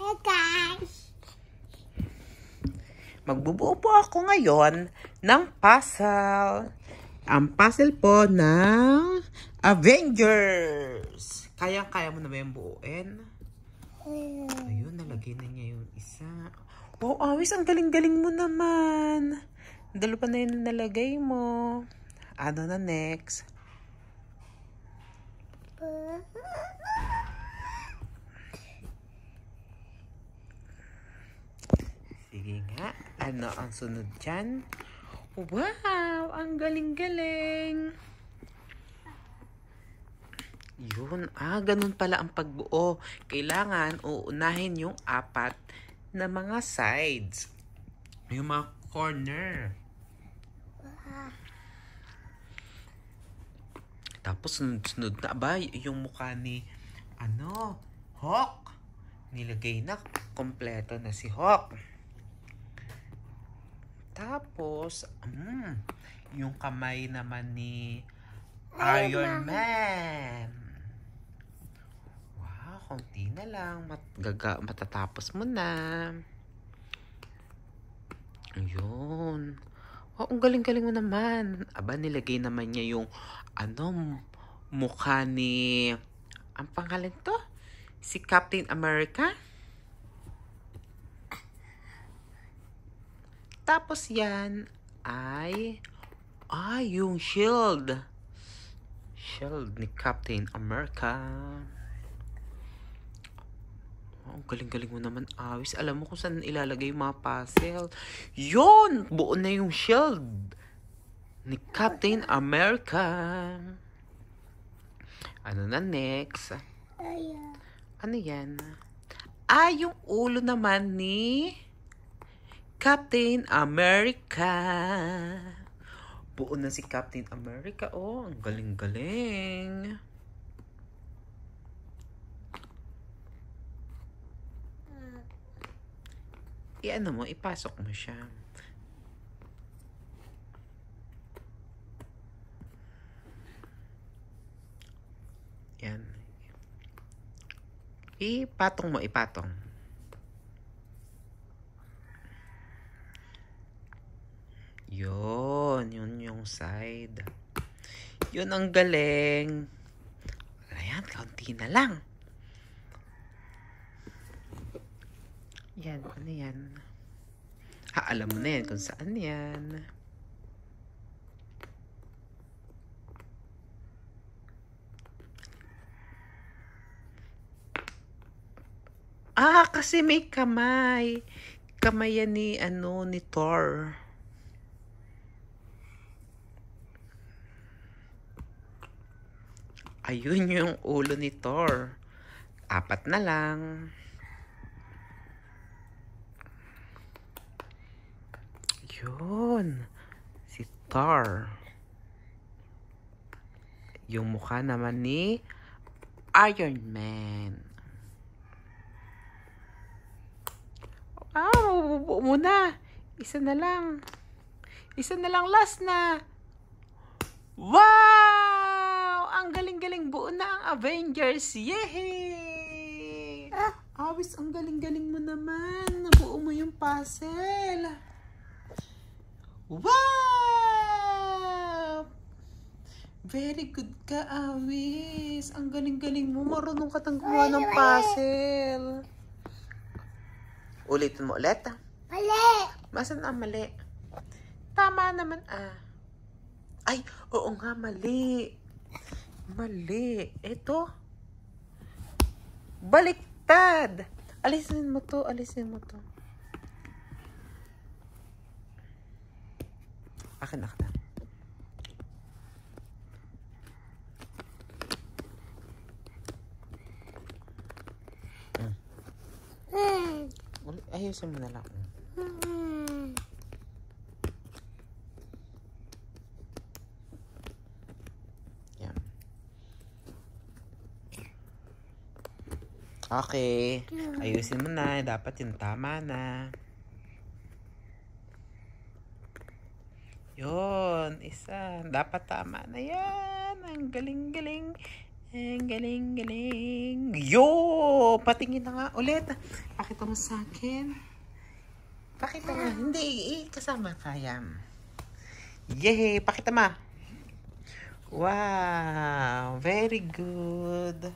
Hey guys! Magbubuo po ako ngayon ng puzzle. Ang puzzle po ng Avengers. Kaya-kaya mo na ba yung buuin? Ayun, nalagay na niya yung isa. Wow, Awis, ang galing-galing mo naman. Dalawa na yung nalagay mo. Ano na next? Sige nga. Ano ang sunod dyan? Wow! Ang galing-galing! Yun. Ganun pala ang pagbuo. Kailangan uunahin yung apat na mga sides. Yung mga corner. Tapos sunod-sunod na ba yung mukha ni Hawk. Nilagay na. Kompleto na si Hawk. Tapos, yung kamay naman ni Iron Man. Wow, konti na lang. Matatapos mo na. Ayun. Oh, ang galing-galing mo naman. Aba, nilagay naman niya yung mukha ni, ang pangalan to? Si Captain America. Tapos yan ay yung shield. Shield ni Captain America. Oh, galing-galing mo naman, Awis. Alam mo kung saan ilalagay yung mga puzzle. Yun! Buo na yung shield ni Captain America. Ano na next? Ano yan? Yung ulo naman ni Captain America. Buo na si Captain America. Oh, ang galing-galing. Ipasok mo siya. Yan. Ipatong mo, ipatong. Yun yung side. Yun ang galing. Ayan, kaunti na lang. Yan, ano yan? Alam mo na yan kung saan yan. Kasi may kamay. Kamay yan ni Thor. Ayun yung ulo ni Thor. 4 na lang. Yun. Si Thor. Yung mukha naman ni Iron Man. Bubuo muna. Isa na lang. Last na. Wow! Ang galing-galing, buo na ang Avengers. Yay! Awis, ang galing-galing mo naman. Nabuo mo yung puzzle. Wow! Very good ka, Awis. Ang galing-galing mo. Marunong ka tang gumawa ng puzzle. Ulitin mo ulit. Mali! Masan ang mali? Tama naman, Ay, oo nga, mali. Mali. Ito. Baliktad. Alisin mo to. Akin na. Ayusin mo na lang. Yan. Okay. Ayusin mo na. Dapat yung tama na. Yun. Isa. Dapat tama na yan. Ang galing-galing. Ang galing, galing. Yo! Patingin na nga ulit. Pakita mo sa akin. Pakita nga. Hindi, kasama kaya. Yay! Pakita mo. Wow! Very good.